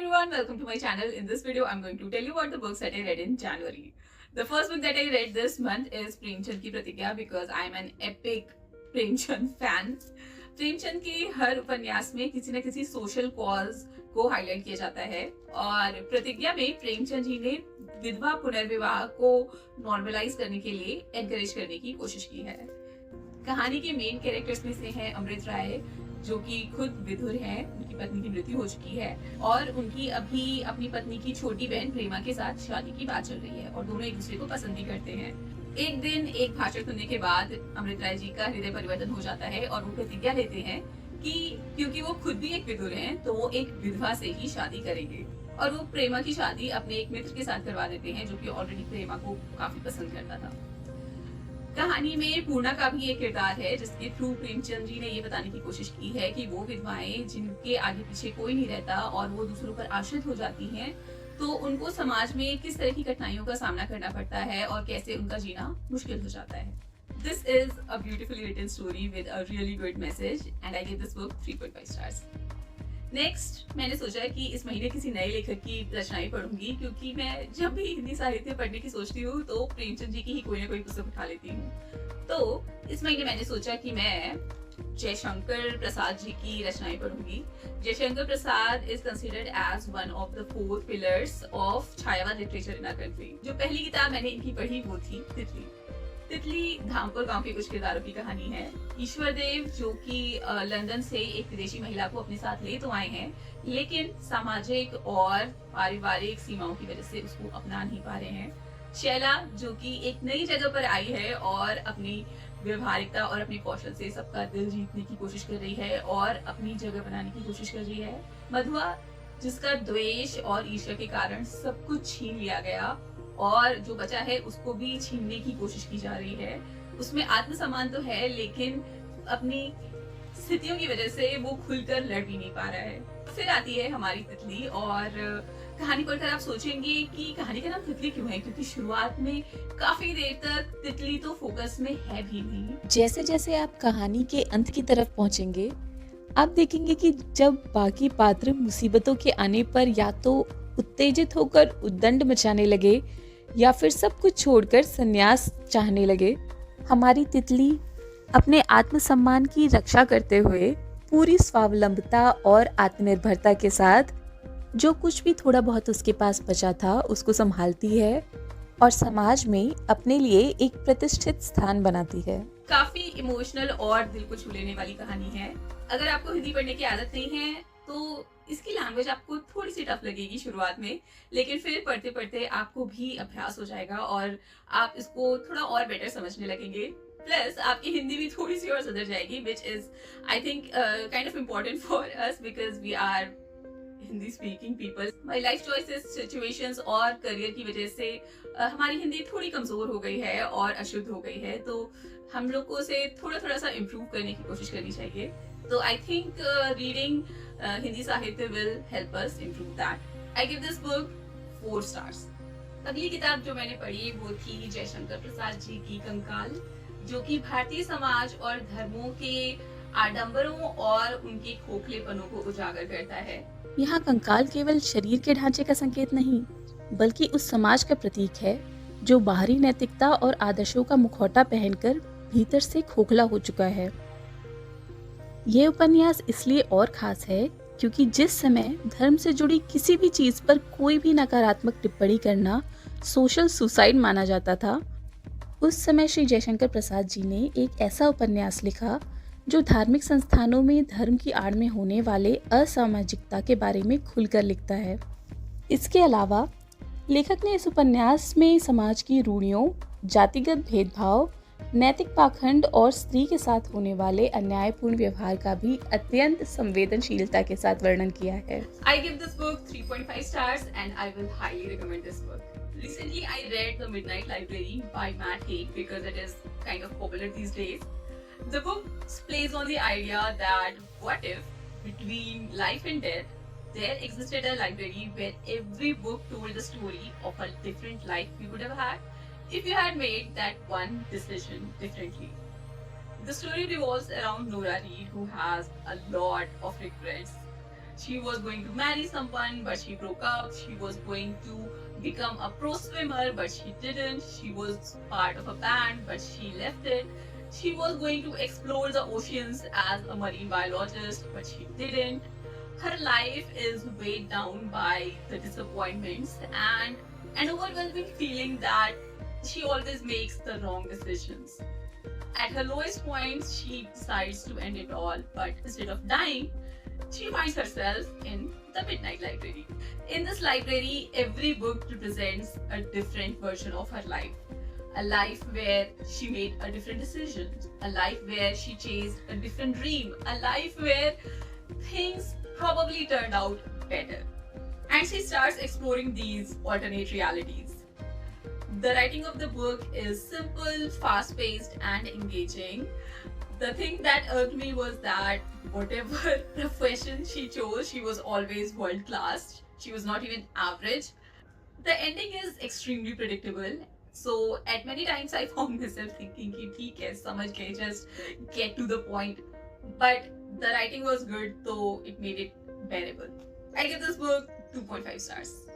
everyone, welcome to my channel. In this video, I'm going to tell you about the books that I read in January. The first book that I read this month is Premchand की प्रतिज्ञा because I'm an epic Premchand fan. Premchand के हर उपन्यास में किसी न किसी social cause को highlight किया जाता है और प्रतिज्ञा में प्रेमचंद जी ने विधवा पुनर्विवाह को नॉर्मलाइज करने के लिए एनकरेज करने की कोशिश की है। कहानी के मेन कैरेक्टर्स में से हैं अमृत राय, जो कि खुद विधुर हैं, उनकी पत्नी की मृत्यु हो चुकी है और उनकी अभी अपनी पत्नी की छोटी बहन प्रेमा के साथ शादी की बात चल रही है और दोनों एक दूसरे को पसंद भी करते हैं। एक दिन एक भाषण सुनने के बाद अमृत राय जी का हृदय परिवर्तन हो जाता है और वो प्रतिज्ञा लेते हैं कि क्योंकि वो खुद भी एक विधुर हैं तो वो एक विधवा से ही शादी करेंगे और वो प्रेमा की शादी अपने एक मित्र के साथ करवा देते हैं जो कि ऑलरेडी प्रेमा को काफी पसंद करता था। कहानी में पूर्णा का भी एक किरदार है जिसके थ्रू प्रेमचंद जी ने ये बताने की कोशिश की है कि वो विधवाएं जिनके आगे पीछे कोई नहीं रहता और वो दूसरों पर आश्रित हो जाती हैं, तो उनको समाज में किस तरह की कठिनाइयों का सामना करना पड़ता है और कैसे उनका जीना मुश्किल हो जाता है। This is a beautifully written story with a really good message and I give this book 3.5 stars. Next मैंने सोचा कि इस महीने किसी नए लेखक की रचनाएं पढ़ूंगी, क्योंकि मैं जब भी हिंदी साहित्य पढ़ने की सोचती हूँ तो प्रेमचंद जी की ही कोई ना कोई पुस्तक उठा लेती हूँ। तो इस महीने मैंने सोचा कि मैं जयशंकर प्रसाद जी की रचनाएं पढ़ूंगी। Jaishankar Prasad is considered as one of the 4 pillars of Chhayavad literature in our country. जो पहली किताब मैंने इनकी पढ़ी वो थी तितली। तितली धामपुर गांव के कुछ किरदारों की कहानी है। ईश्वर देव जो कि लंदन से एक विदेशी महिला को अपने साथ ले तो आए हैं, लेकिन सामाजिक और पारिवारिक सीमाओं की वजह से उसको अपना नहीं पा रहे हैं। शैला जो कि एक नई जगह पर आई है और अपनी व्यवहारिकता और अपने कौशल से सबका दिल जीतने की कोशिश कर रही है और अपनी जगह बनाने की कोशिश कर रही है। मधुआ जिसका द्वेष और ईर्ष्या के कारण सब कुछ छीन लिया गया और जो बचा है उसको भी छीनने की कोशिश की जा रही है। उसमें आत्मसम्मान तो है लेकिन अपनी स्थितियों की वजह से वो खुलकर लड़ भी नहीं पा रहा है। फिर आती है हमारी तितली और कहानी पढ़कर आप सोचेंगे कि कहानी का नाम तितली क्यों है, क्योंकि शुरुआत में काफी देर तक तितली तो फोकस में है भी नहीं। जैसे जैसे आप कहानी के अंत की तरफ पहुंचेंगे आप देखेंगे कि जब बाकी पात्र मुसीबतों के आने पर या तो उत्तेजित होकर उद्दंड मचाने लगे या फिर सब कुछ छोड़कर संन्यास चाहने लगे, हमारी तितली अपने आत्मसम्मान की रक्षा करते हुए पूरी स्वावलंबता और आत्मनिर्भरता के साथ जो कुछ भी थोड़ा बहुत उसके पास बचा था उसको संभालती है और समाज में अपने लिए एक प्रतिष्ठित स्थान बनाती है। काफी इमोशनल और दिल को छू लेने वाली कहानी है। अगर आपको हिंदी पढ़ने की आदत नहीं है तो इसकी लैंग्वेज आपको थोड़ी सी टफ लगेगी शुरुआत में, लेकिन फिर पढ़ते पढ़ते आपको भी अभ्यास हो जाएगा और आप इसको थोड़ा और बेटर समझने लगेंगे। प्लस आपकी हिंदी भी थोड़ी सी और सुधर जाएगी, which is I think kind of important for us because we are Hindi speaking people. My life choices, situations और करियर की वजह से हमारी हिंदी थोड़ी कमजोर हो गई है और अशुद्ध हो गई है, तो हम लोग को उसे थोड़ा थोड़ा सा इम्प्रूव करने की कोशिश करनी चाहिए। तो आई थिंक रीडिंग हिंदी साहित्य will help us improve that. I give this book 4 stars। अगली किताब जो मैंने पढ़ी वो थी जयशंकर प्रसाद जी की कंकाल, जो कि भारतीय समाज और धर्मों के आडंबरों और उनके खोखलेपनों को उजागर करता है। यहाँ कंकाल केवल शरीर के ढांचे का संकेत नहीं बल्कि उस समाज का प्रतीक है जो बाहरी नैतिकता और आदर्शों का मुखौटा पहनकर भीतर से खोखला हो चुका है। यह उपन्यास इसलिए और खास है क्योंकि जिस समय धर्म से जुड़ी किसी भी चीज पर कोई भी नकारात्मक टिप्पणी करना सोशल सुसाइड माना जाता था, उस समय श्री जयशंकर प्रसाद जी ने एक ऐसा उपन्यास लिखा जो धार्मिक संस्थानों में धर्म की आड़ में होने वाले असामाजिकता के बारे में खुलकर लिखता है। इसके अलावा लेखक ने इस उपन्यास में समाज की रूढ़ियों, जातिगत भेदभाव, नैतिक पाखंड और स्त्री के साथ होने वाले अन्यायपूर्ण व्यवहार का भी अत्यंत संवेदनशीलता के साथ वर्णन किया है। I give this book 3.5 stars and I will highly recommend this book. Recently I read The Midnight Library by Matt Haig because it is kind of popular these days. The book plays on the idea that what if between life and death there existed a library where every book told the story of a different life we would have had if you had made that one decision differently. The story revolves around Nora Reid, who has a lot of regrets. She was going to marry someone, but she broke up. She was going to become a pro swimmer, but she didn't. She was part of a band, but she left it. She was going to explore the oceans as a marine biologist, but she didn't. Her life is weighed down by the disappointments and an overwhelming feeling that she always makes the wrong decisions. At her lowest points, she decides to end it all, but instead of dying, she finds herself in the Midnight Library. In this library, every book represents a different version of her life. A life where she made a different decision, a life where she chased a different dream, a life where things probably turned out better. And she starts exploring these alternate realities. The writing of the book is simple, fast paced, and engaging. The thing that irked me was that whatever profession she chose, she was always world class. She was not even average. The ending is extremely predictable. So at many times I found myself thinking कि ठीक है समझ गए, just get to the point. But the writing was good, so it made it bearable. I give this book 2.5 stars.